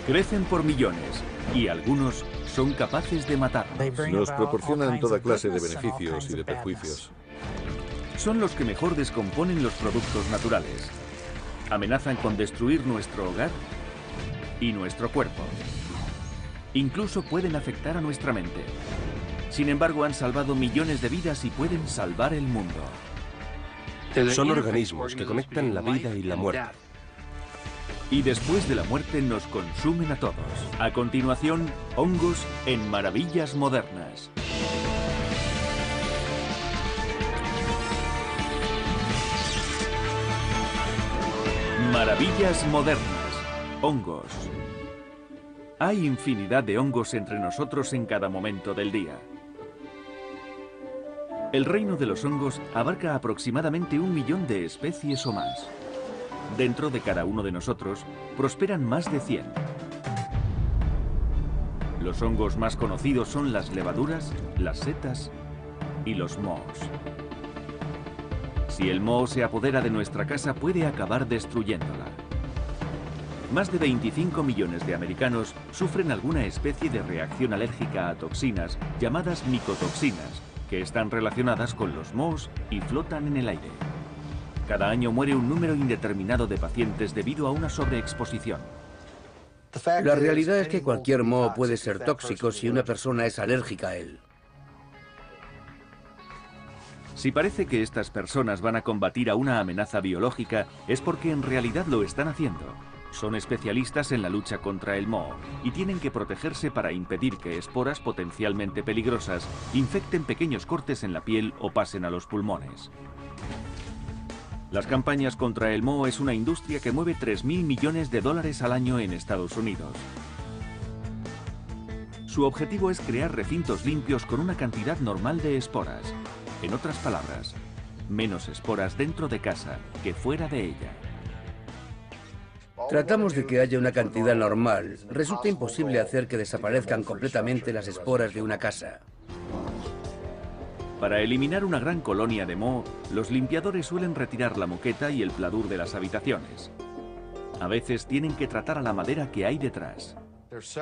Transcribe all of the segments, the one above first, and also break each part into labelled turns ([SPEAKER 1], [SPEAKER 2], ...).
[SPEAKER 1] Crecen por millones y algunos son capaces de matarnos.
[SPEAKER 2] Nos proporcionan toda clase de beneficios y de perjuicios.
[SPEAKER 1] Son los que mejor descomponen los productos naturales. Amenazan con destruir nuestro hogar y nuestro cuerpo. Incluso pueden afectar a nuestra mente. Sin embargo, han salvado millones de vidas y pueden salvar el mundo.
[SPEAKER 3] Son organismos que conectan la vida y la muerte.
[SPEAKER 1] Y después de la muerte nos consumen a todos. A continuación, hongos en Maravillas Modernas. Maravillas Modernas. Hongos. Hay infinidad de hongos entre nosotros en cada momento del día. El reino de los hongos abarca aproximadamente 1 millón de especies o más. Dentro de cada uno de nosotros prosperan más de 100. Los hongos más conocidos son las levaduras, las setas y los mohos. Si el moho se apodera de nuestra casa, puede acabar destruyéndola. Más de 25 millones de americanos sufren alguna especie de reacción alérgica a toxinas llamadas micotoxinas, que están relacionadas con los mohos y flotan en el aire. Cada año muere un número indeterminado de pacientes debido a una sobreexposición.
[SPEAKER 4] La realidad es que cualquier moho puede ser tóxico si una persona es alérgica a él.
[SPEAKER 1] Si parece que estas personas van a combatir a una amenaza biológica, es porque en realidad lo están haciendo. Son especialistas en la lucha contra el moho y tienen que protegerse para impedir que esporas potencialmente peligrosas infecten pequeños cortes en la piel o pasen a los pulmones. Las campañas contra el moho es una industria que mueve 3.000 millones de dólares al año en Estados Unidos. Su objetivo es crear recintos limpios con una cantidad normal de esporas. En otras palabras, menos esporas dentro de casa que fuera de ella.
[SPEAKER 4] Tratamos de que haya una cantidad normal. Resulta imposible hacer que desaparezcan completamente las esporas de una casa.
[SPEAKER 1] Para eliminar una gran colonia de moho, los limpiadores suelen retirar la moqueta y el pladur de las habitaciones. A veces tienen que tratar a la madera que hay detrás.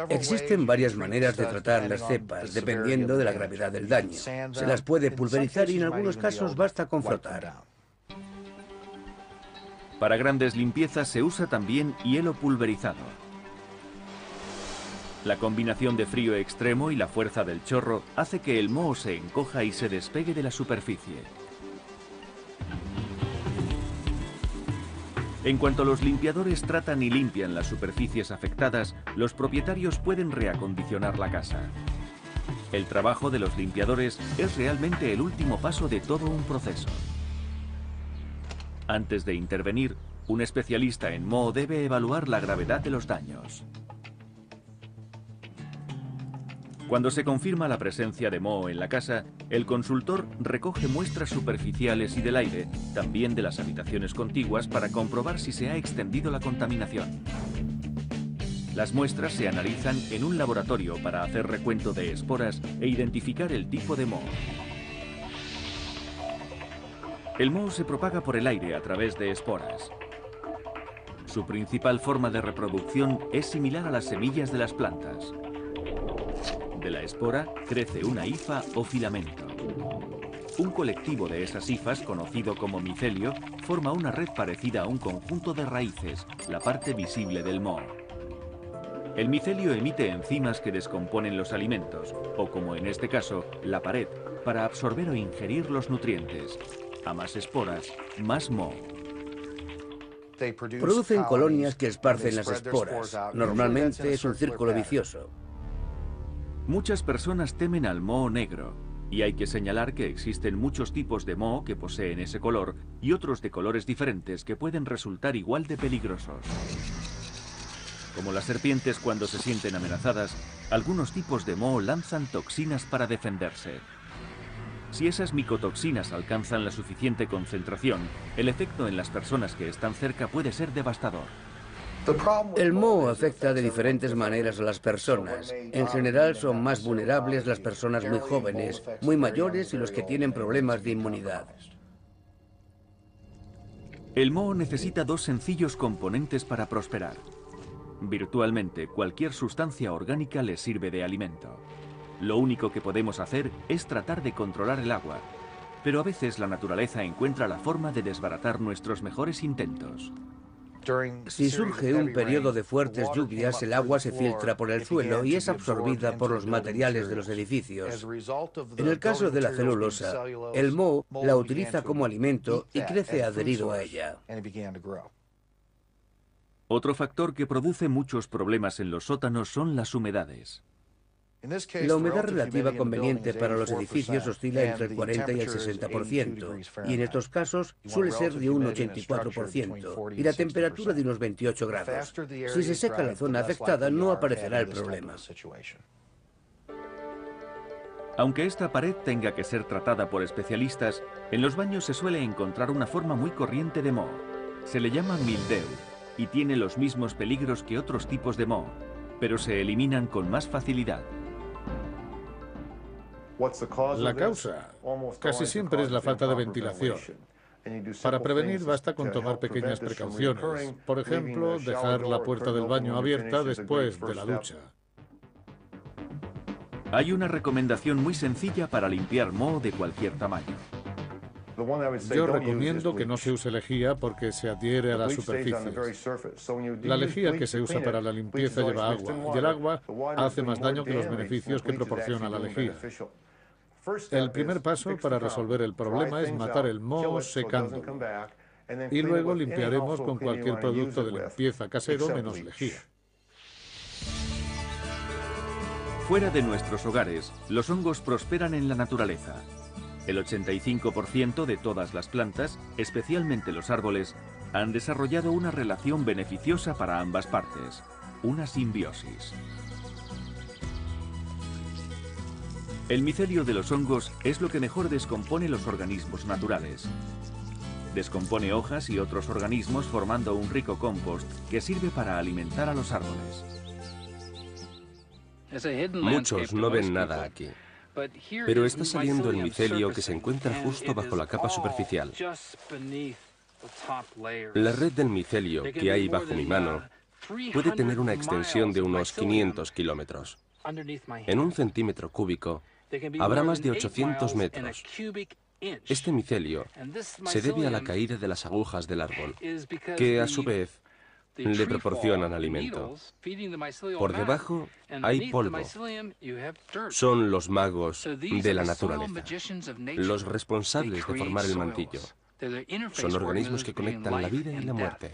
[SPEAKER 4] Existen varias maneras de tratar las cepas, dependiendo de la gravedad del daño. Se las puede pulverizar y en algunos casos basta con frotar.
[SPEAKER 1] Para grandes limpiezas se usa también hielo pulverizado. La combinación de frío extremo y la fuerza del chorro hace que el moho se encoja y se despegue de la superficie. En cuanto los limpiadores tratan y limpian las superficies afectadas, los propietarios pueden reacondicionar la casa. El trabajo de los limpiadores es realmente el último paso de todo un proceso. Antes de intervenir, un especialista en moho debe evaluar la gravedad de los daños. Cuando se confirma la presencia de moho en la casa, el consultor recoge muestras superficiales y del aire, también de las habitaciones contiguas, para comprobar si se ha extendido la contaminación. Las muestras se analizan en un laboratorio para hacer recuento de esporas e identificar el tipo de moho. El moho se propaga por el aire a través de esporas. Su principal forma de reproducción es similar a las semillas de las plantas. De la espora crece una hifa o filamento. Un colectivo de esas hifas, conocido como micelio, forma una red parecida a un conjunto de raíces, la parte visible del moho. El micelio emite enzimas que descomponen los alimentos, o como en este caso, la pared, para absorber o ingerir los nutrientes. A más esporas, más moho.
[SPEAKER 4] Producen colonias que esparcen las esporas. Normalmente es un círculo vicioso.
[SPEAKER 1] Muchas personas temen al moho negro, y hay que señalar que existen muchos tipos de moho que poseen ese color y otros de colores diferentes que pueden resultar igual de peligrosos. Como las serpientes cuando se sienten amenazadas, algunos tipos de moho lanzan toxinas para defenderse. Si esas micotoxinas alcanzan la suficiente concentración, el efecto en las personas que están cerca puede ser devastador.
[SPEAKER 4] El moho afecta de diferentes maneras a las personas. En general son más vulnerables las personas muy jóvenes, muy mayores y los que tienen problemas de inmunidad.
[SPEAKER 1] El moho necesita dos sencillos componentes para prosperar: Virtualmente cualquier sustancia orgánica les sirve de alimento. Lo único que podemos hacer es tratar de controlar el agua, pero a veces la naturaleza encuentra la forma de desbaratar nuestros mejores intentos.
[SPEAKER 4] Si surge un periodo de fuertes lluvias, el agua se filtra por el suelo y es absorbida por los materiales de los edificios. En el caso de la celulosa, el moho la utiliza como alimento y crece adherido a ella.
[SPEAKER 1] Otro factor que produce muchos problemas en los sótanos son las humedades.
[SPEAKER 4] La humedad relativa conveniente para los edificios oscila entre el 40 y el 60%, y en estos casos suele ser de un 84%, y la temperatura de unos 28 grados. Si se seca la zona afectada, no aparecerá el problema.
[SPEAKER 1] Aunque esta pared tenga que ser tratada por especialistas, en los baños se suele encontrar una forma muy corriente de moho. Se le llama mildew y tiene los mismos peligros que otros tipos de moho, pero se eliminan con más facilidad.
[SPEAKER 5] La causa casi siempre es la falta de ventilación. Para prevenir basta con tomar pequeñas precauciones. Por ejemplo, dejar la puerta del baño abierta después de la ducha.
[SPEAKER 1] Hay una recomendación muy sencilla para limpiar moho de cualquier tamaño.
[SPEAKER 5] Yo recomiendo que no se use lejía porque se adhiere a las superficies. La lejía que se usa para la limpieza lleva agua, y el agua hace más daño que los beneficios que proporciona la lejía. El primer paso para resolver el problema es matar el moho secándolo, y luego limpiaremos con cualquier producto de limpieza casero menos lejía.
[SPEAKER 1] Fuera de nuestros hogares, los hongos prosperan en la naturaleza. El 85% de todas las plantas, especialmente los árboles, han desarrollado una relación beneficiosa para ambas partes, una simbiosis. El micelio de los hongos es lo que mejor descompone los organismos naturales. Descompone hojas y otros organismos formando un rico compost que sirve para alimentar a los árboles.
[SPEAKER 3] Muchos no ven nada aquí, pero está saliendo el micelio que se encuentra justo bajo la capa superficial. La red del micelio que hay bajo mi mano puede tener una extensión de unos 500 kilómetros. En un centímetro cúbico habrá más de 800 metros. Este micelio se debe a la caída de las agujas del árbol, que a su vez le proporcionan alimento. Por debajo hay polvo. Son los magos de la naturaleza, los responsables de formar el mantillo. Son organismos que conectan la vida y la muerte.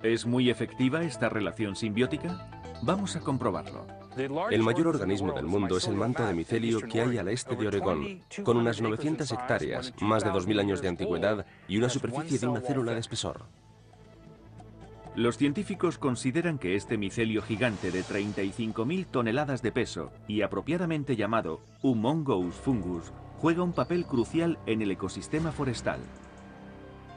[SPEAKER 1] ¿Es muy efectiva esta relación simbiótica? Vamos a comprobarlo.
[SPEAKER 3] El mayor organismo del mundo es el manto de micelio que hay al este de Oregón, con unas 900 hectáreas, más de 2000 años de antigüedad y una superficie de una célula de espesor.
[SPEAKER 1] Los científicos consideran que este micelio gigante de 35.000 toneladas de peso y apropiadamente llamado Humongous fungus juega un papel crucial en el ecosistema forestal.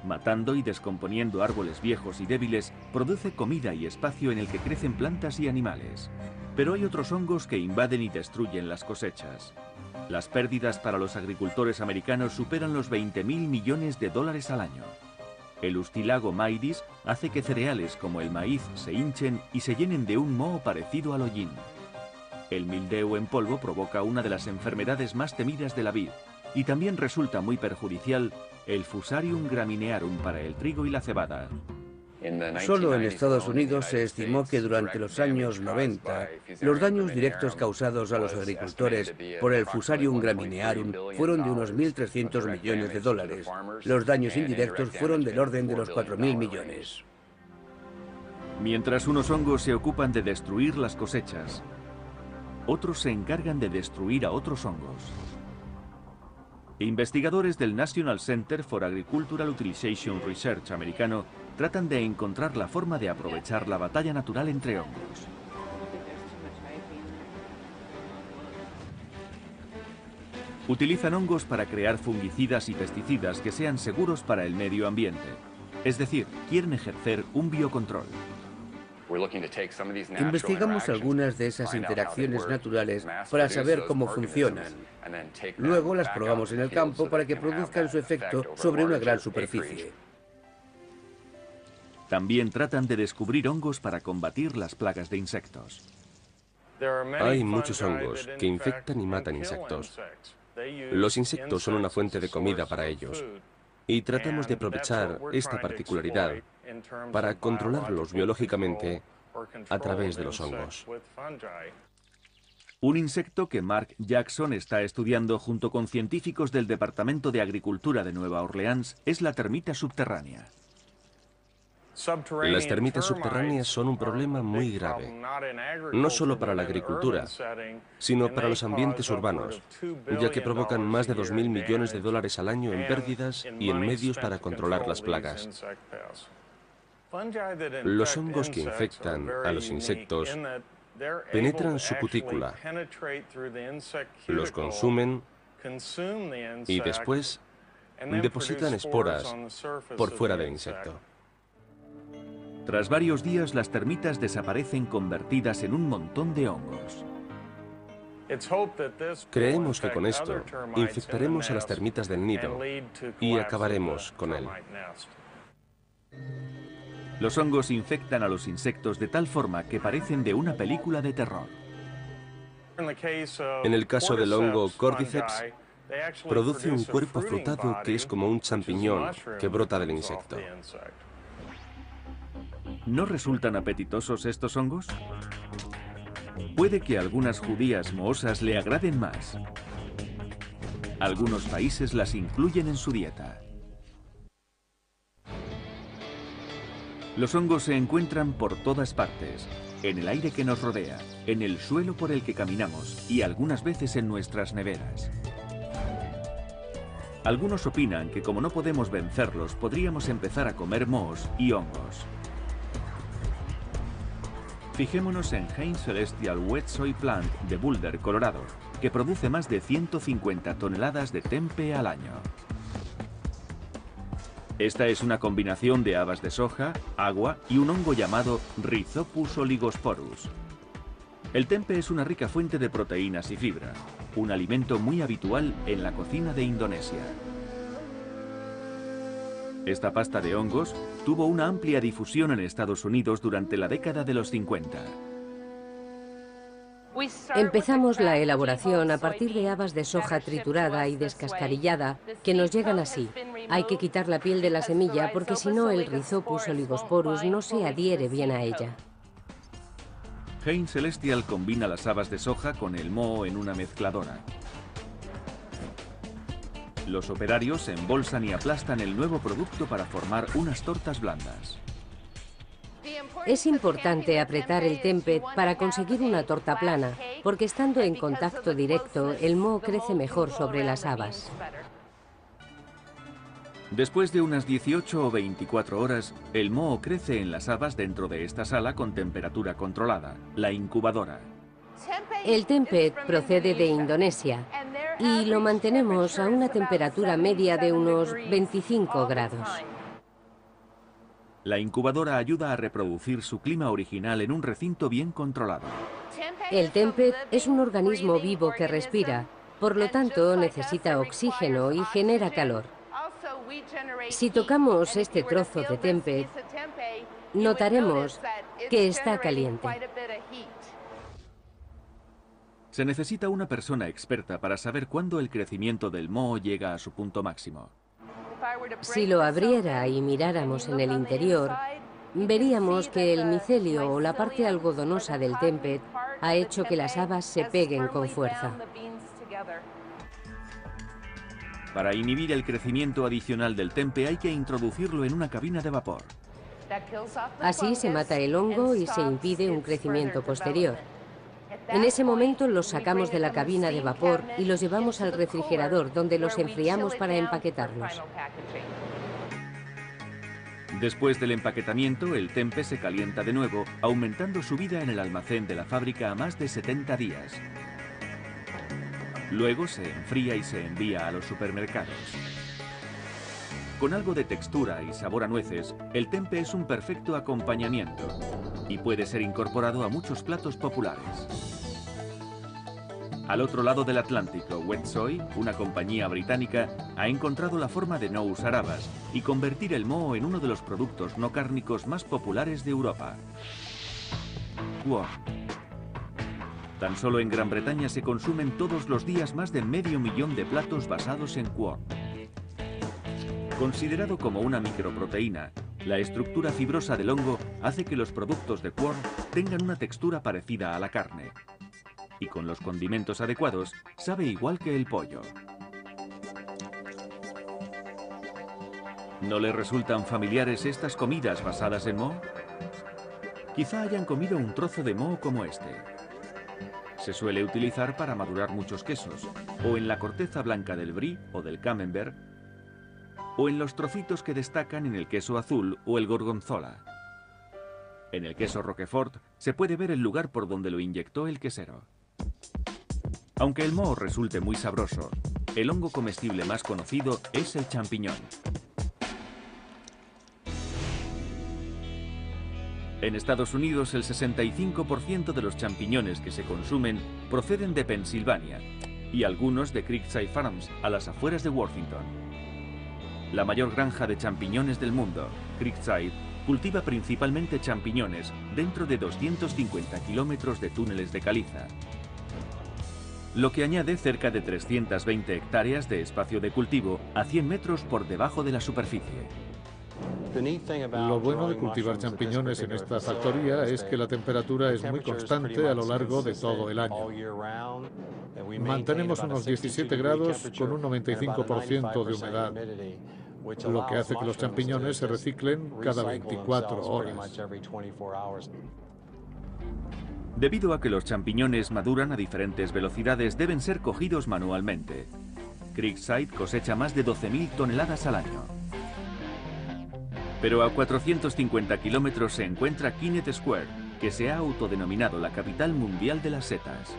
[SPEAKER 1] Matando y descomponiendo árboles viejos y débiles, produce comida y espacio en el que crecen plantas y animales. Pero hay otros hongos que invaden y destruyen las cosechas. Las pérdidas para los agricultores americanos superan los 20.000 millones de dólares al año. El Ustilago maidis hace que cereales como el maíz se hinchen y se llenen de un moho parecido al hollín. El mildew en polvo provoca una de las enfermedades más temidas de la vid y también resulta muy perjudicial el Fusarium graminearum para el trigo y la cebada.
[SPEAKER 4] Solo en Estados Unidos se estimó que durante los años 90 los daños directos causados a los agricultores por el Fusarium graminearum fueron de unos 1.300 millones de dólares. Los daños indirectos fueron del orden de los 4.000 millones.
[SPEAKER 1] Mientras unos hongos se ocupan de destruir las cosechas, otros se encargan de destruir a otros hongos. Investigadores del National Center for Agricultural Utilization Research americano tratan de encontrar la forma de aprovechar la batalla natural entre hongos. Utilizan hongos para crear fungicidas y pesticidas que sean seguros para el medio ambiente. Es decir, quieren ejercer un biocontrol.
[SPEAKER 4] Investigamos algunas de esas interacciones naturales para saber cómo funcionan. Luego las probamos en el campo para que produzcan su efecto sobre una gran superficie.
[SPEAKER 1] También tratan de descubrir hongos para combatir las plagas de insectos.
[SPEAKER 3] Hay muchos hongos que infectan y matan insectos. Los insectos son una fuente de comida para ellos. Y tratamos de aprovechar esta particularidad para controlarlos biológicamente a través de los hongos.
[SPEAKER 1] Un insecto que Mark Jackson está estudiando junto con científicos del Departamento de Agricultura de Nueva Orleans es la termita subterránea.
[SPEAKER 3] Las termitas subterráneas son un problema muy grave, no solo para la agricultura, sino para los ambientes urbanos, ya que provocan más de 2.000 millones de dólares al año en pérdidas y en medios para controlar las plagas. Los hongos que infectan a los insectos penetran su cutícula, los consumen y después depositan esporas por fuera del insecto.
[SPEAKER 1] Tras varios días, las termitas desaparecen convertidas en un montón de hongos.
[SPEAKER 3] Creemos que con esto infectaremos a las termitas del nido y acabaremos con él.
[SPEAKER 1] Los hongos infectan a los insectos de tal forma que parecen de una película de terror.
[SPEAKER 3] En el caso del hongo Cordyceps, produce un cuerpo frutado que es como un champiñón que brota del insecto.
[SPEAKER 1] ¿No resultan apetitosos estos hongos? Puede que algunas judías mohosas le agraden más. Algunos países las incluyen en su dieta. Los hongos se encuentran por todas partes, en el aire que nos rodea, en el suelo por el que caminamos y algunas veces en nuestras neveras. Algunos opinan que como no podemos vencerlos, podríamos empezar a comer mohos y hongos. Fijémonos en Hain Celestial Wet Soy Plant de Boulder, Colorado, que produce más de 150 toneladas de tempe al año. Esta es una combinación de habas de soja, agua y un hongo llamado Rhizopus oligosporus. El tempe es una rica fuente de proteínas y fibra, un alimento muy habitual en la cocina de Indonesia. Esta pasta de hongos tuvo una amplia difusión en Estados Unidos durante la década de los 50.
[SPEAKER 6] Empezamos la elaboración a partir de habas de soja triturada y descascarillada que nos llegan así. Hay que quitar la piel de la semilla porque si no el Rhizopus oligosporus no se adhiere bien a ella.
[SPEAKER 1] Hain Celestial combina las habas de soja con el moho en una mezcladora. Los operarios embolsan y aplastan el nuevo producto para formar unas tortas blandas.
[SPEAKER 6] Es importante apretar el tempe para conseguir una torta plana, porque estando en contacto directo, el moho crece mejor sobre las habas.
[SPEAKER 1] Después de unas 18 o 24 horas, el moho crece en las habas dentro de esta sala con temperatura controlada, la incubadora.
[SPEAKER 6] El tempe procede de Indonesia y lo mantenemos a una temperatura media de unos 25 grados.
[SPEAKER 1] La incubadora ayuda a reproducir su clima original en un recinto bien controlado.
[SPEAKER 6] El tempe es un organismo vivo que respira, por lo tanto necesita oxígeno y genera calor. Si tocamos este trozo de tempe, notaremos que está caliente.
[SPEAKER 1] Se necesita una persona experta para saber cuándo el crecimiento del moho llega a su punto máximo.
[SPEAKER 6] Si lo abriera y miráramos en el interior, veríamos que el micelio o la parte algodonosa del tempe ha hecho que las habas se peguen con fuerza.
[SPEAKER 1] Para inhibir el crecimiento adicional del tempe hay que introducirlo en una cabina de vapor.
[SPEAKER 6] Así se mata el hongo y se impide un crecimiento posterior. En ese momento los sacamos de la cabina de vapor y los llevamos al refrigerador, donde los enfriamos para empaquetarlos.
[SPEAKER 1] Después del empaquetamiento, el tempe se calienta de nuevo, aumentando su vida en el almacén de la fábrica a más de 70 días. Luego se enfría y se envía a los supermercados. Con algo de textura y sabor a nueces, el tempe es un perfecto acompañamiento y puede ser incorporado a muchos platos populares. Al otro lado del Atlántico, Wetsoy, una compañía británica, ha encontrado la forma de no usar habas y convertir el moho en uno de los productos no cárnicos más populares de Europa. Quorn. Tan solo en Gran Bretaña se consumen todos los días más de 500.000 de platos basados en quorn. Considerado como una microproteína, la estructura fibrosa del hongo hace que los productos de quorn tengan una textura parecida a la carne. Y con los condimentos adecuados, sabe igual que el pollo. ¿No le resultan familiares estas comidas basadas en moho? Quizá hayan comido un trozo de moho como este. Se suele utilizar para madurar muchos quesos, o en la corteza blanca del brie o del camembert, o en los trocitos que destacan en el queso azul o el gorgonzola. En el queso Roquefort se puede ver el lugar por donde lo inyectó el quesero. Aunque el moho resulte muy sabroso, el hongo comestible más conocido es el champiñón. En Estados Unidos, el 65% de los champiñones que se consumen proceden de Pensilvania y algunos de Creekside Farms, a las afueras de Worthington. La mayor granja de champiñones del mundo, Creekside, cultiva principalmente champiñones dentro de 250 kilómetros de túneles de caliza, lo que añade cerca de 320 hectáreas de espacio de cultivo a 100 metros por debajo de la superficie.
[SPEAKER 5] Lo bueno de cultivar champiñones en esta factoría es que la temperatura es muy constante a lo largo de todo el año. Mantenemos unos 17 grados con un 95% de humedad, lo que hace que los champiñones se reciclen cada 24 horas.
[SPEAKER 1] Debido a que los champiñones maduran a diferentes velocidades, deben ser cogidos manualmente. Creekside cosecha más de 12.000 toneladas al año. Pero a 450 kilómetros se encuentra Kennett Square, que se ha autodenominado la capital mundial de las setas.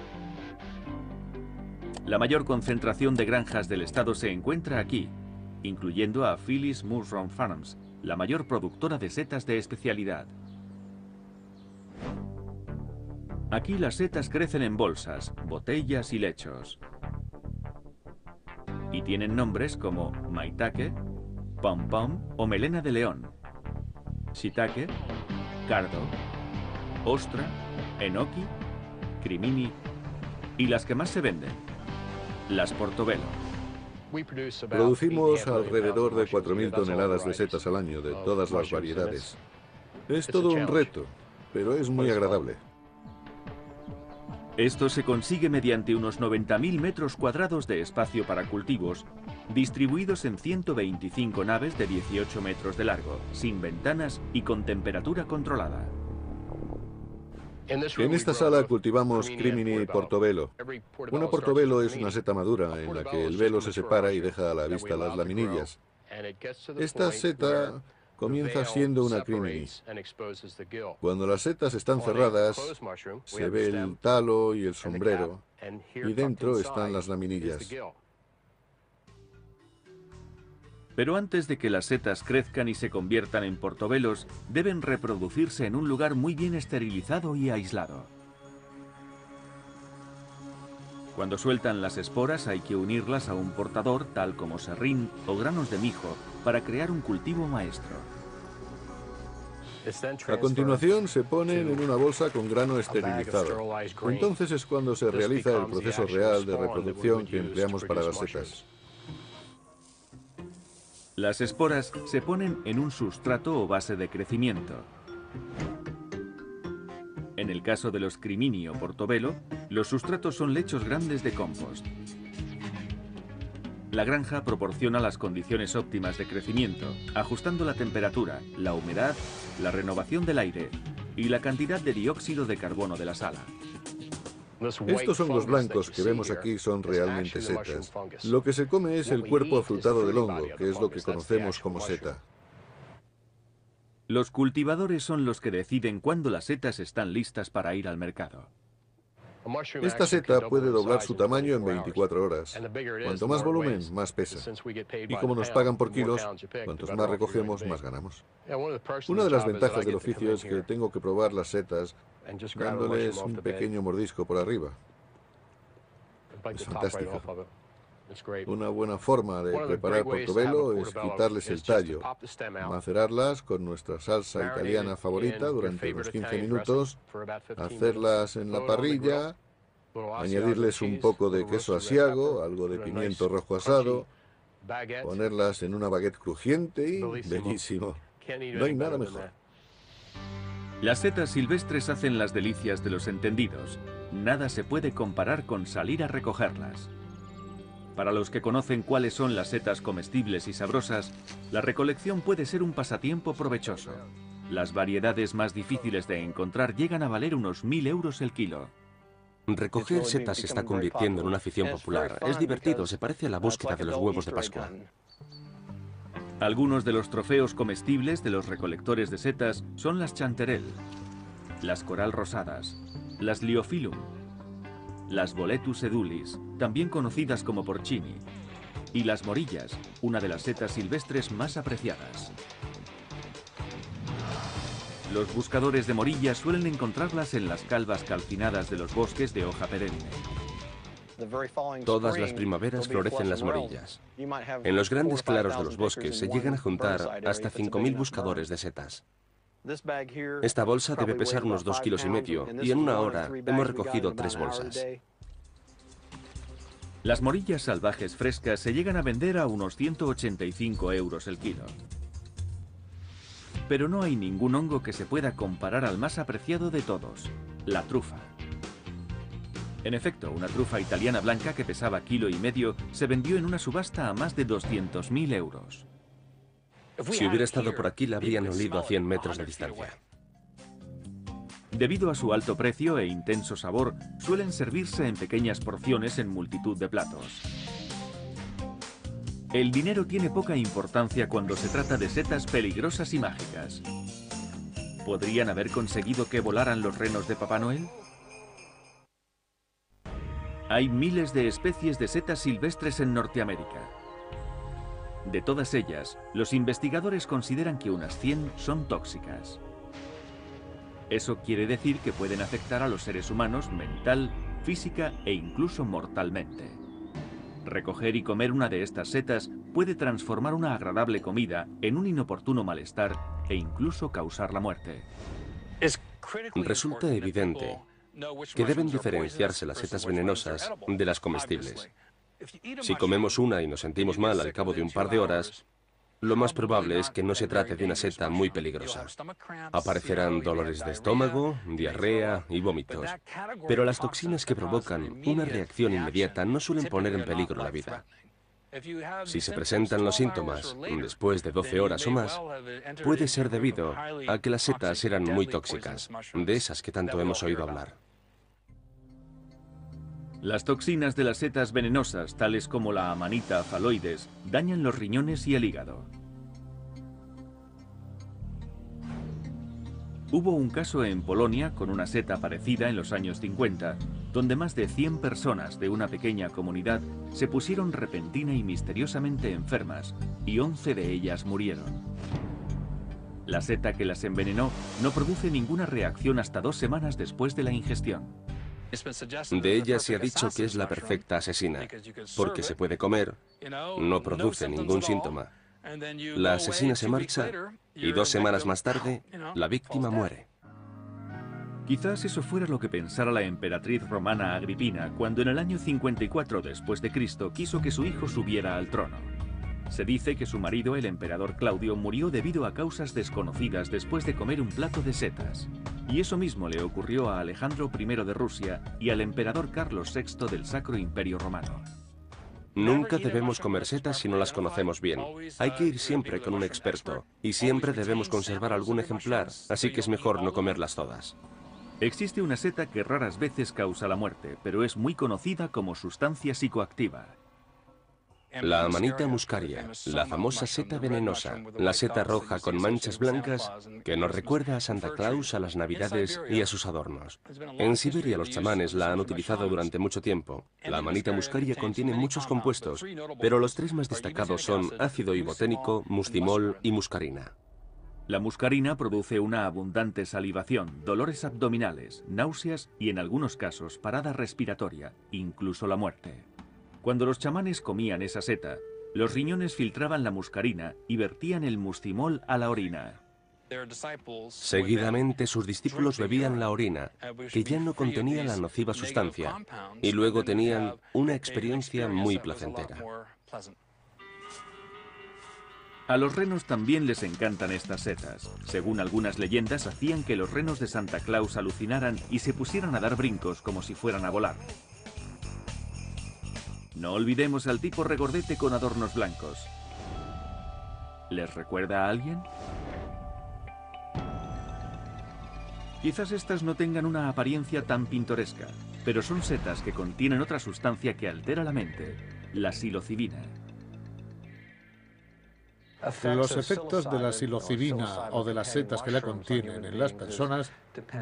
[SPEAKER 1] La mayor concentración de granjas del estado se encuentra aquí, incluyendo a Phyllis Mushroom Farms, la mayor productora de setas de especialidad. Aquí las setas crecen en bolsas, botellas y lechos. Y tienen nombres como maitake, pom pom o melena de león, shiitake, cardo, ostra, enoki, crimini y las que más se venden, las portobello.
[SPEAKER 2] Producimos alrededor de 4.000 toneladas de setas al año, de todas las variedades. Es todo un reto, pero es muy agradable.
[SPEAKER 1] Esto se consigue mediante unos 90.000 metros cuadrados de espacio para cultivos, distribuidos en 125 naves de 18 metros de largo, sin ventanas y con temperatura controlada.
[SPEAKER 2] En esta sala cultivamos crimini y portobello. Una portobello es una seta madura en la que el velo se separa y deja a la vista las laminillas. Esta seta comienza siendo una crimini. Cuando las setas están cerradas, se ve el talo y el sombrero, y dentro están las laminillas.
[SPEAKER 1] Pero antes de que las setas crezcan y se conviertan en portobelos, deben reproducirse en un lugar muy bien esterilizado y aislado. Cuando sueltan las esporas hay que unirlas a un portador, tal como serrín o granos de mijo, para crear un cultivo maestro.
[SPEAKER 2] A continuación se ponen en una bolsa con grano esterilizado. Entonces es cuando se realiza el proceso real de reproducción que empleamos para las setas.
[SPEAKER 1] Las esporas se ponen en un sustrato o base de crecimiento. En el caso de los crimini o portobello, los sustratos son lechos grandes de compost. La granja proporciona las condiciones óptimas de crecimiento, ajustando la temperatura, la humedad, la renovación del aire y la cantidad de dióxido de carbono de la sala.
[SPEAKER 2] Estos hongos blancos que vemos aquí son realmente setas. Lo que se come es el cuerpo afrutado del hongo, que es lo que conocemos como seta.
[SPEAKER 1] Los cultivadores son los que deciden cuándo las setas están listas para ir al mercado.
[SPEAKER 2] Esta seta puede doblar su tamaño en 24 horas. Cuanto más volumen, más pesa. Y como nos pagan por kilos, cuantos más recogemos, más ganamos. Una de las ventajas del oficio es que tengo que probar las setas dándoles un pequeño mordisco por arriba. Es fantástico. Una buena forma de preparar portobelo es quitarles el tallo, macerarlas con nuestra salsa italiana favorita durante unos 15 minutos, hacerlas en la parrilla, añadirles un poco de queso asiago, algo de pimiento rojo asado, ponerlas en una baguette crujiente y bellísimo. No hay nada mejor.
[SPEAKER 1] Las setas silvestres hacen las delicias de los entendidos. Nada se puede comparar con salir a recogerlas. Para los que conocen cuáles son las setas comestibles y sabrosas, la recolección puede ser un pasatiempo provechoso. Las variedades más difíciles de encontrar llegan a valer unos 1000 euros el kilo.
[SPEAKER 3] Recoger setas se está convirtiendo en una afición popular. Es divertido, se parece a la búsqueda de los huevos de Pascua.
[SPEAKER 1] Algunos de los trofeos comestibles de los recolectores de setas son las chanterelle, las coral rosadas, las liophyllum, las boletus edulis, también conocidas como porcini, y las morillas, una de las setas silvestres más apreciadas. Los buscadores de morillas suelen encontrarlas en las calvas calcinadas de los bosques de hoja perenne.
[SPEAKER 3] Todas las primaveras florecen las morillas. En los grandes claros de los bosques se llegan a juntar hasta 5000 buscadores de setas. Esta bolsa debe pesar unos 2,5 kilos y en una hora hemos recogido 3 bolsas.
[SPEAKER 1] Las morillas salvajes frescas se llegan a vender a unos 185 euros el kilo. Pero no hay ningún hongo que se pueda comparar al más apreciado de todos, la trufa. En efecto, una trufa italiana blanca que pesaba 1,5 kilos se vendió en una subasta a más de 200.000 euros.
[SPEAKER 3] Si hubiera estado por aquí, la habrían olido a 100 metros de distancia.
[SPEAKER 1] Debido a su alto precio e intenso sabor, suelen servirse en pequeñas porciones en multitud de platos. El dinero tiene poca importancia cuando se trata de setas peligrosas y mágicas. ¿Podrían haber conseguido que volaran los renos de Papá Noel? Hay miles de especies de setas silvestres en Norteamérica. De todas ellas, los investigadores consideran que unas 100 son tóxicas. Eso quiere decir que pueden afectar a los seres humanos mental, física e incluso mortalmente. Recoger y comer una de estas setas puede transformar una agradable comida en un inoportuno malestar e incluso causar la muerte.
[SPEAKER 3] Resulta evidente que deben diferenciarse las setas venenosas de las comestibles. Si comemos una y nos sentimos mal al cabo de un par de horas, lo más probable es que no se trate de una seta muy peligrosa. Aparecerán dolores de estómago, diarrea y vómitos. Pero las toxinas que provocan una reacción inmediata no suelen poner en peligro la vida. Si se presentan los síntomas después de 12 horas o más, puede ser debido a que las setas eran muy tóxicas, de esas que tanto hemos oído hablar.
[SPEAKER 1] Las toxinas de las setas venenosas, tales como la Amanita phalloides, dañan los riñones y el hígado. Hubo un caso en Polonia con una seta parecida en los años 50, donde más de 100 personas de una pequeña comunidad se pusieron repentina y misteriosamente enfermas, y 11 de ellas murieron. La seta que las envenenó no produce ninguna reacción hasta 2 semanas después de la ingestión.
[SPEAKER 3] De ella se ha dicho que es la perfecta asesina, porque se puede comer, no produce ningún síntoma. La asesina se marcha y 2 semanas más tarde, la víctima muere.
[SPEAKER 1] Quizás eso fuera lo que pensara la emperatriz romana Agripina cuando en el año 54 después de Cristo quiso que su hijo subiera al trono. Se dice que su marido, el emperador Claudio, murió debido a causas desconocidas después de comer un plato de setas. Y eso mismo le ocurrió a Alejandro I de Rusia y al emperador Carlos VI del Sacro Imperio Romano.
[SPEAKER 3] Nunca debemos comer setas si no las conocemos bien. Hay que ir siempre con un experto y siempre debemos conservar algún ejemplar, así que es mejor no comerlas todas.
[SPEAKER 1] Existe una seta que raras veces causa la muerte, pero es muy conocida como sustancia psicoactiva.
[SPEAKER 3] La Amanita muscaria, la famosa seta venenosa, la seta roja con manchas blancas que nos recuerda a Santa Claus, a las Navidades y a sus adornos. En Siberia los chamanes la han utilizado durante mucho tiempo. La Amanita muscaria contiene muchos compuestos, pero los 3 más destacados son ácido iboténico, muscimol y muscarina.
[SPEAKER 1] La muscarina produce una abundante salivación, dolores abdominales, náuseas y en algunos casos parada respiratoria, incluso la muerte. Cuando los chamanes comían esa seta, los riñones filtraban la muscarina y vertían el muscimol a la orina.
[SPEAKER 3] Seguidamente sus discípulos bebían la orina, que ya no contenía la nociva sustancia, y luego tenían una experiencia muy placentera.
[SPEAKER 1] A los renos también les encantan estas setas. Según algunas leyendas, hacían que los renos de Santa Claus alucinaran y se pusieran a dar brincos como si fueran a volar. No olvidemos al tipo regordete con adornos blancos. ¿Les recuerda a alguien? Quizás estas no tengan una apariencia tan pintoresca, pero son setas que contienen otra sustancia que altera la mente, la psilocibina.
[SPEAKER 5] Los efectos de la psilocibina o de las setas que la contienen en las personas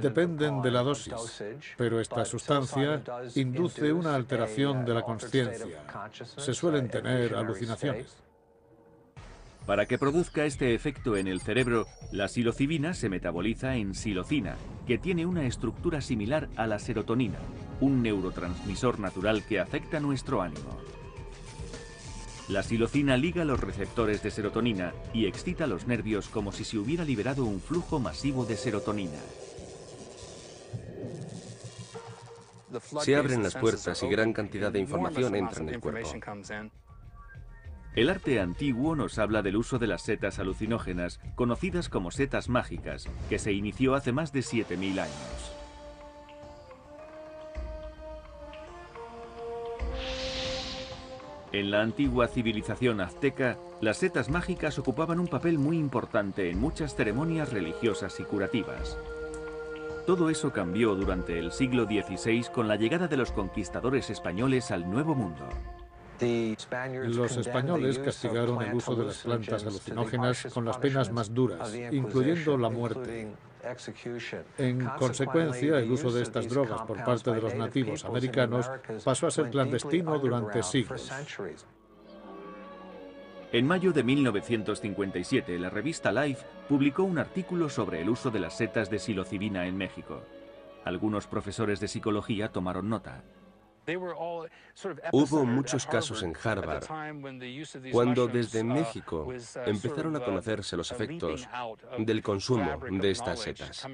[SPEAKER 5] dependen de la dosis, pero esta sustancia induce una alteración de la consciencia. Se suelen tener alucinaciones.
[SPEAKER 1] Para que produzca este efecto en el cerebro, la psilocibina se metaboliza en psilocina, que tiene una estructura similar a la serotonina, un neurotransmisor natural que afecta nuestro ánimo. La psilocina liga los receptores de serotonina y excita los nervios como si se hubiera liberado un flujo masivo de serotonina.
[SPEAKER 3] Se abren las puertas y gran cantidad de información entra en el cuerpo.
[SPEAKER 1] El arte antiguo nos habla del uso de las setas alucinógenas, conocidas como setas mágicas, que se inició hace más de 7000 años. En la antigua civilización azteca, las setas mágicas ocupaban un papel muy importante en muchas ceremonias religiosas y curativas. Todo eso cambió durante el siglo XVI con la llegada de los conquistadores españoles al Nuevo Mundo.
[SPEAKER 5] Los españoles castigaron el uso de las plantas alucinógenas con las penas más duras, incluyendo la muerte. En consecuencia, el uso de estas drogas por parte de los nativos americanos pasó a ser clandestino durante siglos.
[SPEAKER 1] En mayo de 1957, la revista Life publicó un artículo sobre el uso de las setas de psilocibina en México. Algunos profesores de psicología tomaron nota.
[SPEAKER 3] Hubo muchos casos en Harvard, cuando desde México empezaron a conocerse los efectos del consumo de estas setas.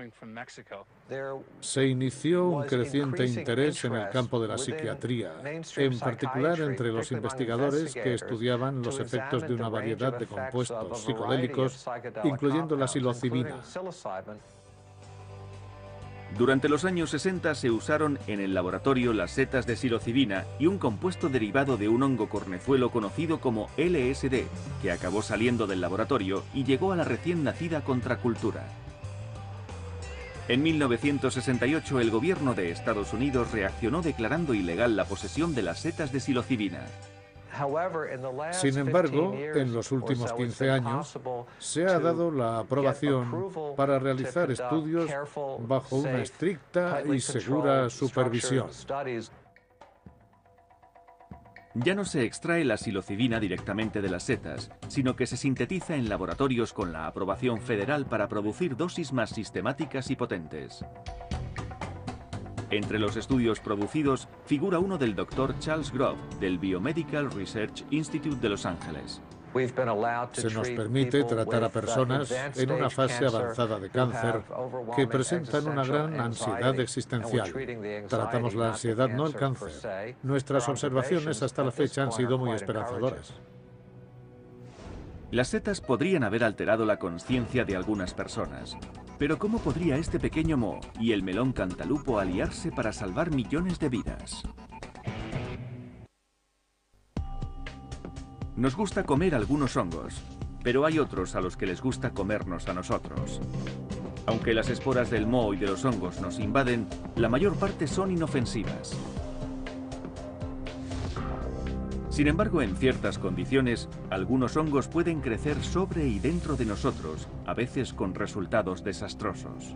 [SPEAKER 5] Se inició un creciente interés en el campo de la psiquiatría, en particular entre los investigadores que estudiaban los efectos de una variedad de compuestos psicodélicos, incluyendo la psilocibina.
[SPEAKER 1] Durante los años 60 se usaron en el laboratorio las setas de psilocibina y un compuesto derivado de un hongo cornezuelo conocido como LSD, que acabó saliendo del laboratorio y llegó a la recién nacida contracultura. En 1968 el gobierno de Estados Unidos reaccionó declarando ilegal la posesión de las setas de psilocibina.
[SPEAKER 5] Sin embargo, en los últimos 15 años se ha dado la aprobación para realizar estudios bajo una estricta y segura supervisión.
[SPEAKER 1] Ya no se extrae la psilocibina directamente de las setas, sino que se sintetiza en laboratorios con la aprobación federal para producir dosis más sistemáticas y potentes. Entre los estudios producidos figura uno del Dr. Charles Groff del Biomedical Research Institute de Los Ángeles.
[SPEAKER 5] Se nos permite tratar a personas en una fase avanzada de cáncer que presentan una gran ansiedad existencial. Tratamos la ansiedad, no el cáncer. Nuestras observaciones hasta la fecha han sido muy esperanzadoras.
[SPEAKER 1] Las setas podrían haber alterado la conciencia de algunas personas. Pero ¿cómo podría este pequeño moho y el melón cantalupo aliarse para salvar millones de vidas? Nos gusta comer algunos hongos, pero hay otros a los que les gusta comernos a nosotros. Aunque las esporas del moho y de los hongos nos invaden, la mayor parte son inofensivas. Sin embargo, en ciertas condiciones, algunos hongos pueden crecer sobre y dentro de nosotros, a veces con resultados desastrosos.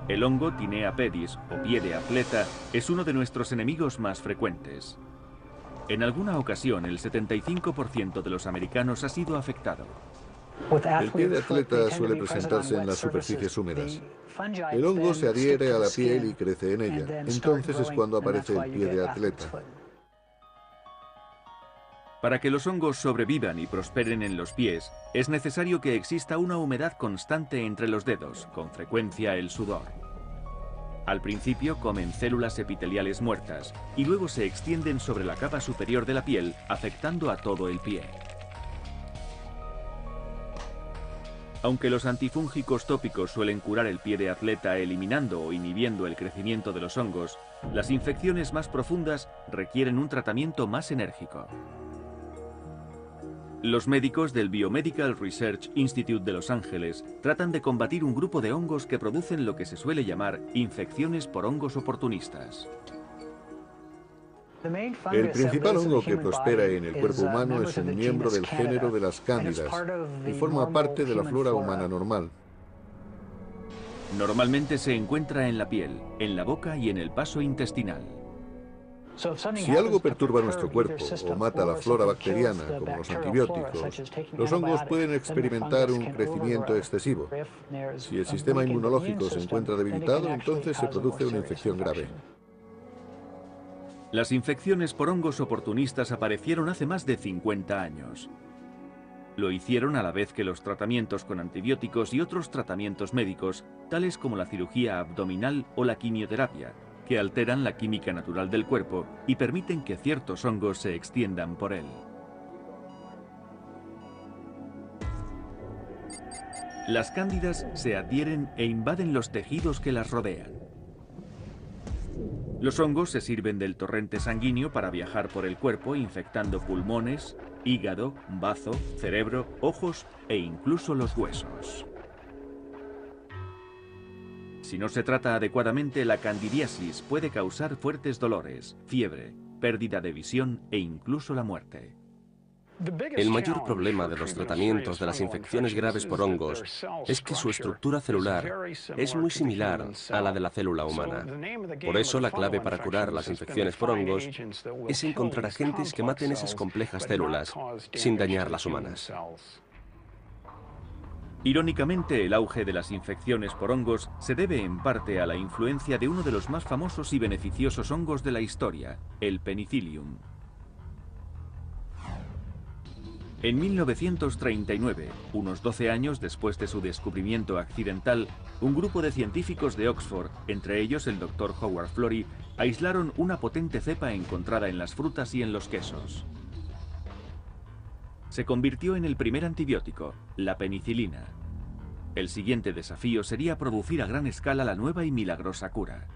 [SPEAKER 1] El hongo Tinea pedis, o pie de atleta, es uno de nuestros enemigos más frecuentes. En alguna ocasión, el 75% de los americanos ha sido afectado.
[SPEAKER 2] El pie de atleta suele presentarse en las superficies húmedas. El hongo se adhiere a la piel y crece en ella. Entonces es cuando aparece el pie de atleta.
[SPEAKER 1] Para que los hongos sobrevivan y prosperen en los pies, es necesario que exista una humedad constante entre los dedos, con frecuencia el sudor. Al principio comen células epiteliales muertas y luego se extienden sobre la capa superior de la piel, afectando a todo el pie. Aunque los antifúngicos tópicos suelen curar el pie de atleta eliminando o inhibiendo el crecimiento de los hongos, las infecciones más profundas requieren un tratamiento más enérgico. Los médicos del Biomedical Research Institute de Los Ángeles tratan de combatir un grupo de hongos que producen lo que se suele llamar infecciones por hongos oportunistas.
[SPEAKER 2] El principal hongo que prospera en el cuerpo humano es un miembro del género de las cándidas y forma parte de la flora humana normal.
[SPEAKER 1] Normalmente se encuentra en la piel, en la boca y en el paso intestinal.
[SPEAKER 2] Si algo perturba nuestro cuerpo o mata la flora bacteriana, como los antibióticos, los hongos pueden experimentar un crecimiento excesivo. Si el sistema inmunológico se encuentra debilitado, entonces se produce una infección grave.
[SPEAKER 1] Las infecciones por hongos oportunistas aparecieron hace más de 50 años. Lo hicieron a la vez que los tratamientos con antibióticos y otros tratamientos médicos, tales como la cirugía abdominal o la quimioterapia, que alteran la química natural del cuerpo y permiten que ciertos hongos se extiendan por él. Las cándidas se adhieren e invaden los tejidos que las rodean. Los hongos se sirven del torrente sanguíneo para viajar por el cuerpo, infectando pulmones, hígado, bazo, cerebro, ojos e incluso los huesos. Si no se trata adecuadamente, la candidiasis puede causar fuertes dolores, fiebre, pérdida de visión e incluso la muerte.
[SPEAKER 3] El mayor problema de los tratamientos de las infecciones graves por hongos es que su estructura celular es muy similar a la de la célula humana. Por eso la clave para curar las infecciones por hongos es encontrar agentes que maten esas complejas células sin dañar las humanas.
[SPEAKER 1] Irónicamente, el auge de las infecciones por hongos se debe en parte a la influencia de uno de los más famosos y beneficiosos hongos de la historia, el Penicillium. En 1939, unos 12 años después de su descubrimiento accidental, un grupo de científicos de Oxford, entre ellos el Dr. Howard Florey, aislaron una potente cepa encontrada en las frutas y en los quesos. Se convirtió en el primer antibiótico, la penicilina. El siguiente desafío sería producir a gran escala la nueva y milagrosa cura.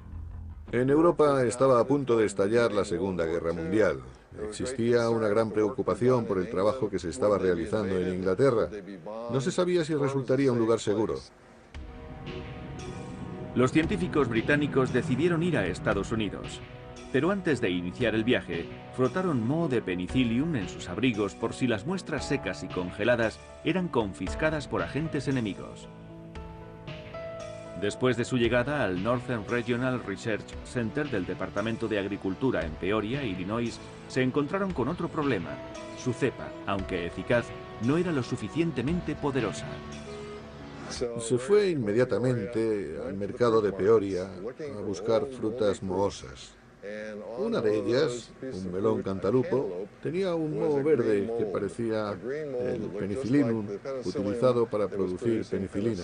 [SPEAKER 2] En Europa estaba a punto de estallar la Segunda Guerra Mundial. Existía una gran preocupación por el trabajo que se estaba realizando en Inglaterra. No se sabía si resultaría un lugar seguro.
[SPEAKER 1] Los científicos británicos decidieron ir a Estados Unidos, pero antes de iniciar el viaje, frotaron moho de penicillium en sus abrigos por si las muestras secas y congeladas eran confiscadas por agentes enemigos. Después de su llegada al Northern Regional Research Center del Departamento de Agricultura en Peoria, Illinois, se encontraron con otro problema. Su cepa, aunque eficaz, no era lo suficientemente poderosa.
[SPEAKER 2] Se fue inmediatamente al mercado de Peoria a buscar frutas mohosas. Una de ellas, un melón cantalupo, tenía un moho verde que parecía el penicillinum utilizado para producir penicilina.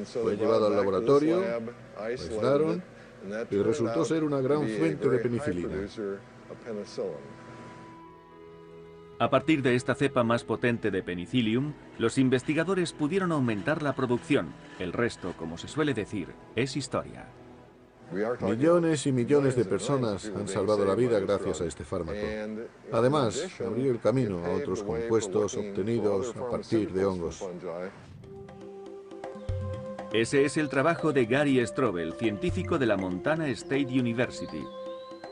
[SPEAKER 2] Fue llevado al laboratorio, lo aislaron y resultó ser una gran fuente de penicilina.
[SPEAKER 1] A partir de esta cepa más potente de penicillium, los investigadores pudieron aumentar la producción. El resto, como se suele decir, es historia.
[SPEAKER 2] Millones y millones de personas han salvado la vida gracias a este fármaco. Además, abrió el camino a otros compuestos obtenidos a partir de hongos.
[SPEAKER 1] Ese es el trabajo de Gary Strobel, científico de la Montana State University.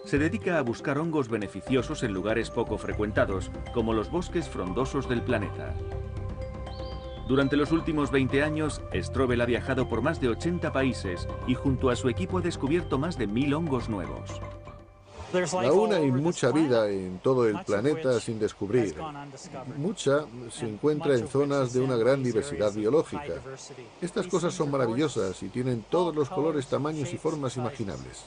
[SPEAKER 1] Se dedica a buscar hongos beneficiosos en lugares poco frecuentados, como los bosques frondosos del planeta. Durante los últimos 20 años, Strobel ha viajado por más de 80 países y junto a su equipo ha descubierto más de 1000 hongos nuevos.
[SPEAKER 2] Aún hay mucha vida en todo el planeta sin descubrir. Mucha se encuentra en zonas de una gran diversidad biológica. Estas cosas son maravillosas y tienen todos los colores, tamaños y formas imaginables.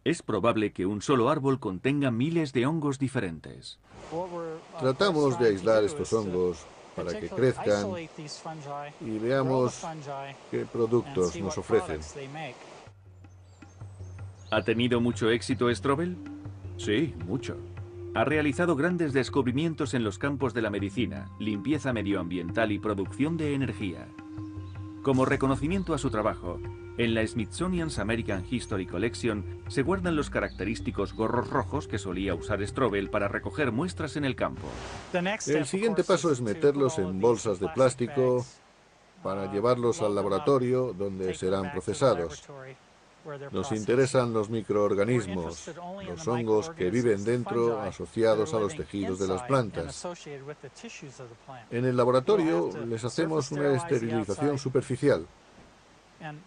[SPEAKER 1] Es probable que un solo árbol contenga miles de hongos diferentes.
[SPEAKER 2] Tratamos de aislar estos hongos para que crezcan y veamos qué productos nos ofrecen.
[SPEAKER 1] ¿Ha tenido mucho éxito Strobel? Sí, mucho. Ha realizado grandes descubrimientos en los campos de la medicina, limpieza medioambiental y producción de energía. Como reconocimiento a su trabajo, en la Smithsonian's American History Collection se guardan los característicos gorros rojos que solía usar Strobel para recoger muestras en el campo.
[SPEAKER 2] El siguiente paso es meterlos en bolsas de plástico para llevarlos al laboratorio donde serán procesados. Nos interesan los microorganismos, los hongos que viven dentro asociados a los tejidos de las plantas. En el laboratorio les hacemos una esterilización superficial.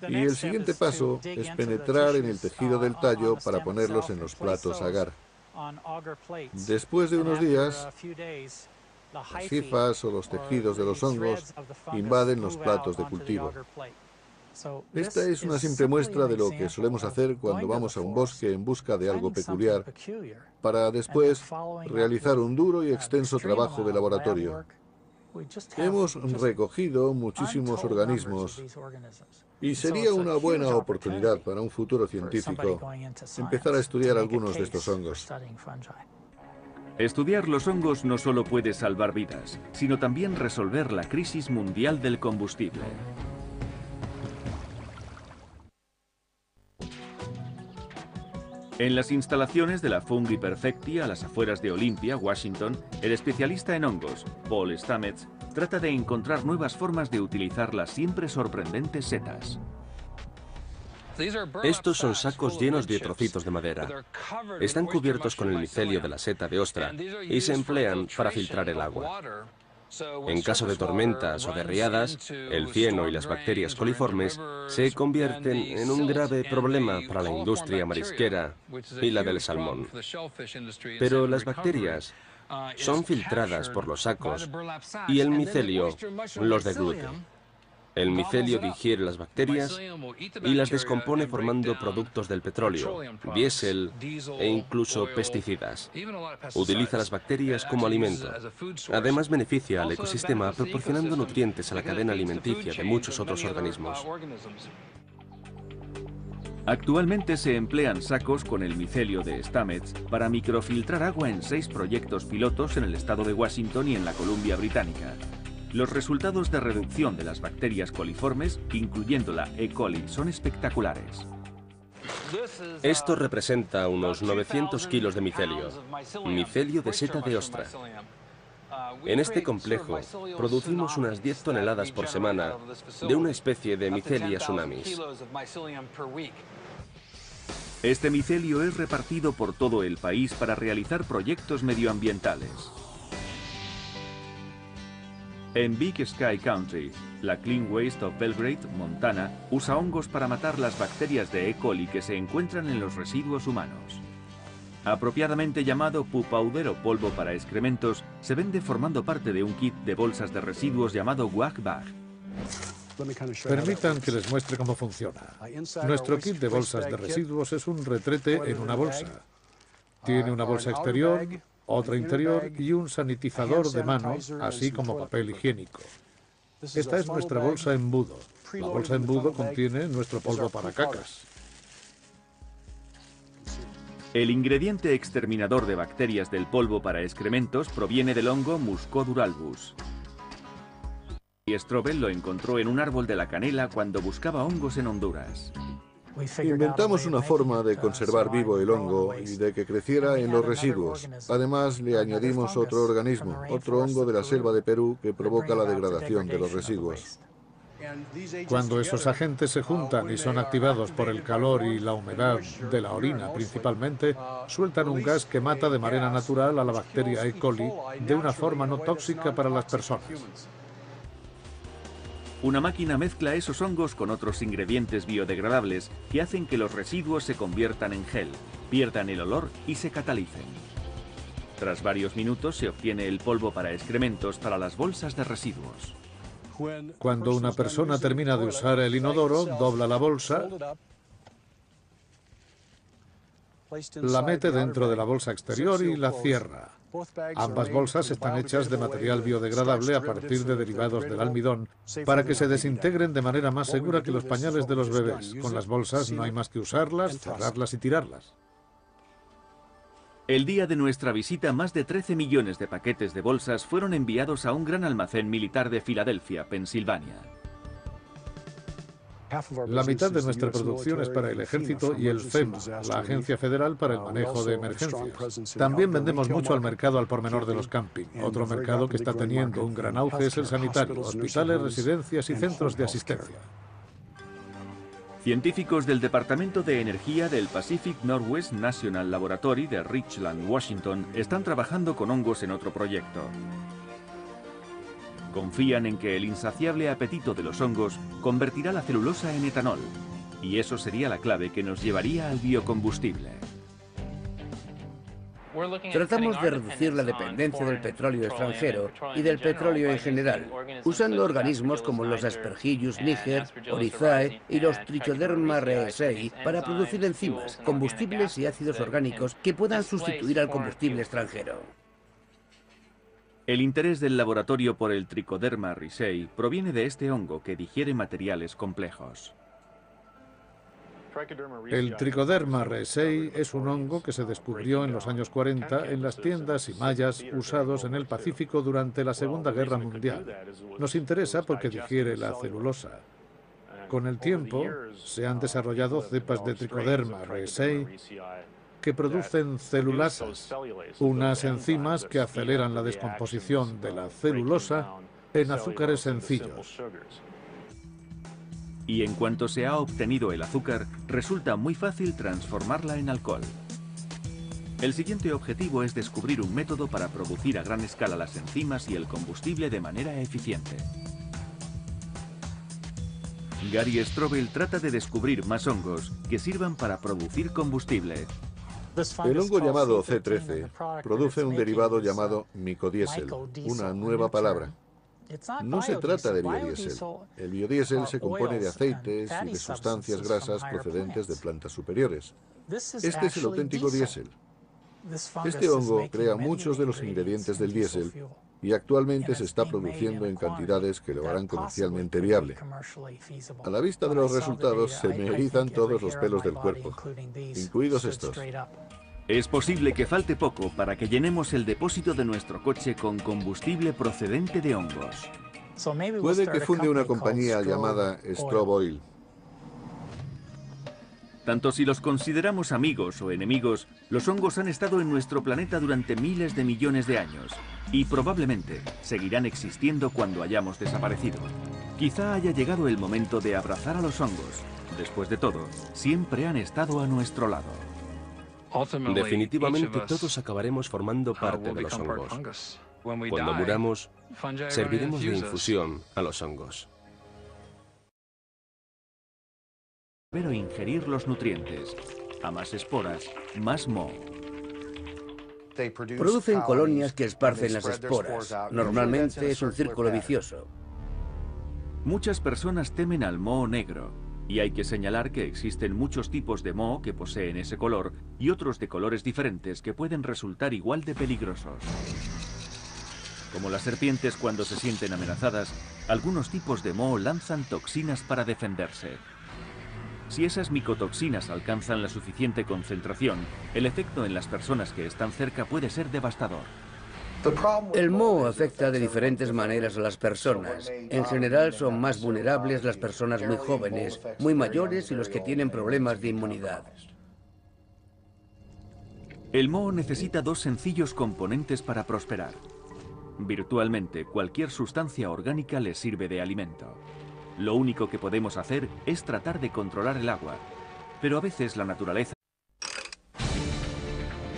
[SPEAKER 2] Y el siguiente paso es penetrar en el tejido del tallo para ponerlos en los platos agar. Después de unos días, las hifas o los tejidos de los hongos invaden los platos de cultivo. Esta es una simple muestra de lo que solemos hacer cuando vamos a un bosque en busca de algo peculiar, para después realizar un duro y extenso trabajo de laboratorio. Hemos recogido muchísimos organismos y sería una buena oportunidad para un futuro científico empezar a estudiar algunos de estos hongos.
[SPEAKER 1] Estudiar los hongos no solo puede salvar vidas, sino también resolver la crisis mundial del combustible. En las instalaciones de la Fungi Perfecti a las afueras de Olympia, Washington, el especialista en hongos, Paul Stamets, trata de encontrar nuevas formas de utilizar las siempre sorprendentes setas.
[SPEAKER 3] Estos son sacos llenos de trocitos de madera. Están cubiertos con el micelio de la seta de ostra y se emplean para filtrar el agua. En caso de tormentas o de riadas, el cieno y las bacterias coliformes se convierten en un grave problema para la industria marisquera y la del salmón. Pero las bacterias son filtradas por los sacos y el micelio los deglute. El micelio digiere las bacterias y las descompone formando productos del petróleo, diésel e incluso pesticidas. Utiliza las bacterias como alimento. Además beneficia al ecosistema proporcionando nutrientes a la cadena alimenticia de muchos otros organismos.
[SPEAKER 1] Actualmente se emplean sacos con el micelio de Stamets para microfiltrar agua en 6 proyectos pilotos en el estado de Washington y en la Columbia Británica. Los resultados de reducción de las bacterias coliformes, incluyendo la E. coli, son espectaculares.
[SPEAKER 3] Esto representa unos 900 kilos de micelio de seta de ostra. En este complejo producimos unas 10 toneladas por semana de una especie de Micelia tsunamis.
[SPEAKER 1] Este micelio es repartido por todo el país para realizar proyectos medioambientales. En Big Sky Country, la Clean Waste of Belgrade, Montana, usa hongos para matar las bacterias de E. coli que se encuentran en los residuos humanos. Apropiadamente llamado poo powder o polvo para excrementos, se vende formando parte de un kit de bolsas de residuos llamado Wag Bag.
[SPEAKER 5] Permitan que les muestre cómo funciona. Nuestro kit de bolsas de residuos es un retrete en una bolsa. Tiene una bolsa exterior, otra interior y un sanitizador de manos, así como papel higiénico. Esta es nuestra bolsa embudo. La bolsa embudo contiene nuestro polvo para cacas.
[SPEAKER 1] El ingrediente exterminador de bacterias del polvo para excrementos proviene del hongo Muscoduralbus. Y Strobel lo encontró en un árbol de la canela cuando buscaba hongos en Honduras.
[SPEAKER 2] Inventamos una forma de conservar vivo el hongo y de que creciera en los residuos. Además, le añadimos otro organismo, otro hongo de la selva de Perú que provoca la degradación de los residuos.
[SPEAKER 5] Cuando esos agentes se juntan y son activados por el calor y la humedad de la orina principalmente, sueltan un gas que mata de manera natural a la bacteria E. coli de una forma no tóxica para las personas.
[SPEAKER 1] Una máquina mezcla esos hongos con otros ingredientes biodegradables que hacen que los residuos se conviertan en gel, pierdan el olor y se catalicen. Tras varios minutos se obtiene el polvo para excrementos para las bolsas de residuos.
[SPEAKER 5] Cuando una persona termina de usar el inodoro, dobla la bolsa, la mete dentro de la bolsa exterior y la cierra. Ambas bolsas están hechas de material biodegradable a partir de derivados del almidón para que se desintegren de manera más segura que los pañales de los bebés. Con las bolsas no hay más que usarlas, cerrarlas y tirarlas.
[SPEAKER 1] El día de nuestra visita, más de 13 millones de paquetes de bolsas fueron enviados a un gran almacén militar de Filadelfia, Pensilvania.
[SPEAKER 5] La mitad de nuestra producción es para el ejército y el FEMA, la Agencia Federal para el Manejo de Emergencias. También vendemos mucho al mercado al por menor de los camping. Otro mercado que está teniendo un gran auge es el sanitario, hospitales, residencias y centros de asistencia.
[SPEAKER 1] Científicos del Departamento de Energía del Pacific Northwest National Laboratory de Richland, Washington, están trabajando con hongos en otro proyecto. Confían en que el insaciable apetito de los hongos convertirá la celulosa en etanol, y eso sería la clave que nos llevaría al biocombustible.
[SPEAKER 4] Tratamos de reducir la dependencia del petróleo extranjero y del petróleo en general, usando organismos como los Aspergillus niger, Oryzae y los Trichoderma raceyi para producir enzimas, combustibles y ácidos orgánicos que puedan sustituir al combustible extranjero.
[SPEAKER 1] El interés del laboratorio por el Trichoderma raceyi proviene de este hongo que digiere materiales complejos.
[SPEAKER 5] El Trichoderma raceyi es un hongo que se descubrió en los años 40 en las tiendas y mallas usados en el Pacífico durante la Segunda Guerra Mundial. Nos interesa porque digiere la celulosa. Con el tiempo, se han desarrollado cepas de Trichoderma raceyi que producen celulasas, unas enzimas que aceleran la descomposición de la celulosa en azúcares sencillos.
[SPEAKER 1] Y en cuanto se ha obtenido el azúcar, resulta muy fácil transformarla en alcohol. El siguiente objetivo es descubrir un método para producir a gran escala las enzimas y el combustible de manera eficiente. Gary Strobel trata de descubrir más hongos que sirvan para producir combustible.
[SPEAKER 2] El hongo llamado C13 produce un derivado llamado micodiesel, una nueva palabra. No se trata de biodiesel. El biodiesel se compone de aceites y de sustancias grasas procedentes de plantas superiores. Este es el auténtico diésel. Este hongo crea muchos de los ingredientes del diésel y actualmente se está produciendo en cantidades que lo harán comercialmente viable. A la vista de los resultados se me erizan todos los pelos del cuerpo, incluidos estos.
[SPEAKER 1] Es posible que falte poco para que llenemos el depósito de nuestro coche con combustible procedente de hongos.
[SPEAKER 2] Puede que funde una compañía llamada Strobe Oil.
[SPEAKER 1] Tanto si los consideramos amigos o enemigos, los hongos han estado en nuestro planeta durante miles de millones de años y probablemente seguirán existiendo cuando hayamos desaparecido. Quizá haya llegado el momento de abrazar a los hongos. Después de todo, siempre han estado a nuestro lado.
[SPEAKER 3] Definitivamente todos acabaremos formando parte de los hongos. Cuando muramos, serviremos de infusión a los hongos.
[SPEAKER 1] Pero ingerir los nutrientes. A más esporas, más moho.
[SPEAKER 4] Producen colonias que esparcen las esporas. Normalmente es un círculo vicioso.
[SPEAKER 1] Muchas personas temen al moho negro, y hay que señalar que existen muchos tipos de moho que poseen ese color y otros de colores diferentes que pueden resultar igual de peligrosos. Como las serpientes cuando se sienten amenazadas, algunos tipos de moho lanzan toxinas para defenderse. Si esas micotoxinas alcanzan la suficiente concentración, el efecto en las personas que están cerca puede ser devastador.
[SPEAKER 4] El moho afecta de diferentes maneras a las personas. En general son más vulnerables las personas muy jóvenes, muy mayores y los que tienen problemas de inmunidad.
[SPEAKER 1] El moho necesita dos sencillos componentes para prosperar. Virtualmente cualquier sustancia orgánica le sirve de alimento. Lo único que podemos hacer es tratar de controlar el agua, pero a veces la naturaleza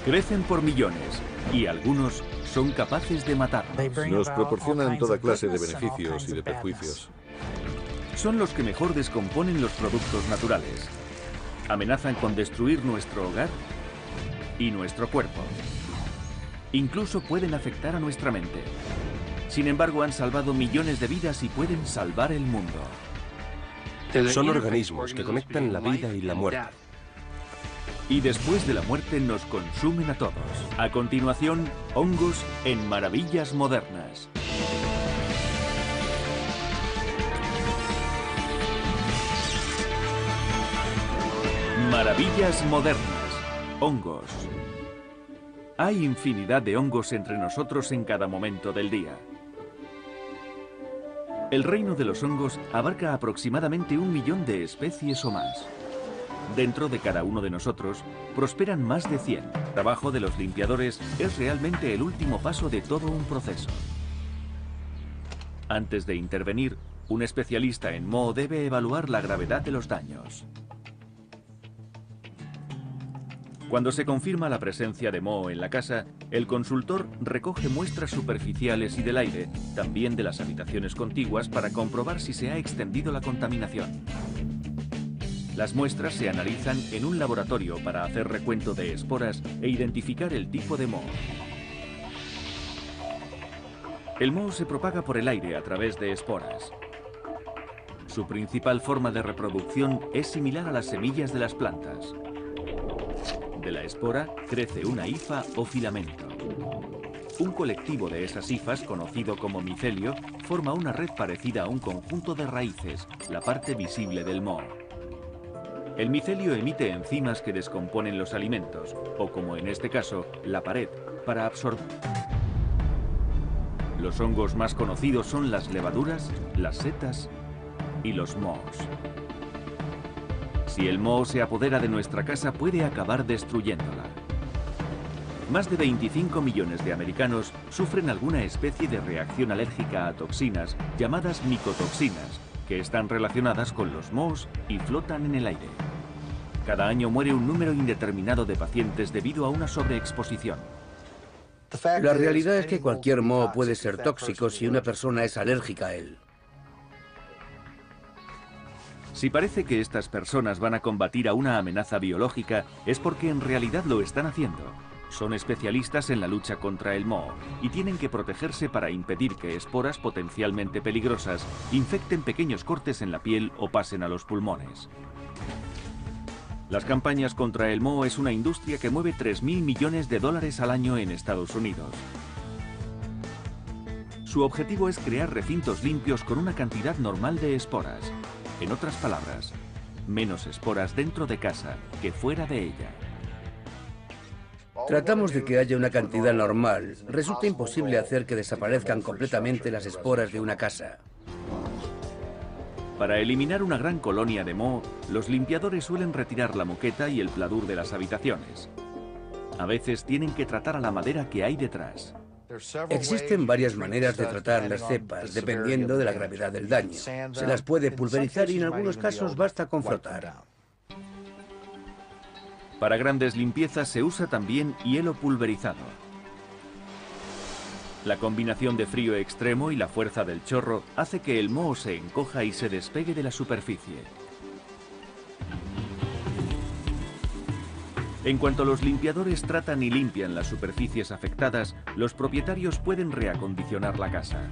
[SPEAKER 1] crecen por millones y algunos son capaces de matarnos.
[SPEAKER 2] Nos proporcionan toda clase de beneficios y de perjuicios.
[SPEAKER 1] Son los que mejor descomponen los productos naturales. Amenazan con destruir nuestro hogar y nuestro cuerpo. Incluso pueden afectar a nuestra mente. Sin embargo, han salvado millones de vidas y pueden salvar el mundo.
[SPEAKER 3] Son organismos que conectan la vida y la muerte.
[SPEAKER 1] Y después de la muerte nos consumen a todos. A continuación, hongos en Maravillas Modernas. Maravillas Modernas. Hongos. Hay infinidad de hongos entre nosotros en cada momento del día. El reino de los hongos abarca aproximadamente 1 millón de especies o más. Dentro de cada uno de nosotros prosperan más de 100. El trabajo de los limpiadores es realmente el último paso de todo un proceso. Antes de intervenir, un especialista en moho debe evaluar la gravedad de los daños. Cuando se confirma la presencia de moho en la casa, el consultor recoge muestras superficiales y del aire, también de las habitaciones contiguas, para comprobar si se ha extendido la contaminación. Las muestras se analizan en un laboratorio para hacer recuento de esporas e identificar el tipo de moho. El moho se propaga por el aire a través de esporas. Su principal forma de reproducción es similar a las semillas de las plantas. De la espora crece una hifa o filamento. Un colectivo de esas hifas, conocido como micelio, forma una red parecida a un conjunto de raíces, la parte visible del moho. El micelio emite enzimas que descomponen los alimentos, o como en este caso, la pared, para absorber. Los hongos más conocidos son las levaduras, las setas y los mohos. Si el moho se apodera de nuestra casa, puede acabar destruyéndola. Más de 25 millones de americanos sufren alguna especie de reacción alérgica a toxinas llamadas micotoxinas, que están relacionadas con los mohos y flotan en el aire. Cada año muere un número indeterminado de pacientes debido a una sobreexposición.
[SPEAKER 4] La realidad es que cualquier moho puede ser tóxico si una persona es alérgica a él.
[SPEAKER 1] Si parece que estas personas van a combatir a una amenaza biológica, es porque en realidad lo están haciendo. Son especialistas en la lucha contra el moho y tienen que protegerse para impedir que esporas potencialmente peligrosas infecten pequeños cortes en la piel o pasen a los pulmones. Las campañas contra el moho es una industria que mueve 3.000 millones de dólares al año en Estados Unidos. Su objetivo es crear recintos limpios con una cantidad normal de esporas. En otras palabras, menos esporas dentro de casa que fuera de ella.
[SPEAKER 4] Tratamos de que haya una cantidad normal. Resulta imposible hacer que desaparezcan completamente las esporas de una casa.
[SPEAKER 1] Para eliminar una gran colonia de moho, los limpiadores suelen retirar la moqueta y el pladur de las habitaciones. A veces tienen que tratar a la madera que hay detrás.
[SPEAKER 4] Existen varias maneras de tratar las cepas, dependiendo de la gravedad del daño. Se las puede pulverizar y en algunos casos basta con frotar.
[SPEAKER 1] Para grandes limpiezas se usa también hielo pulverizado. La combinación de frío extremo y la fuerza del chorro hace que el moho se encoja y se despegue de la superficie. En cuanto los limpiadores tratan y limpian las superficies afectadas, los propietarios pueden reacondicionar la casa.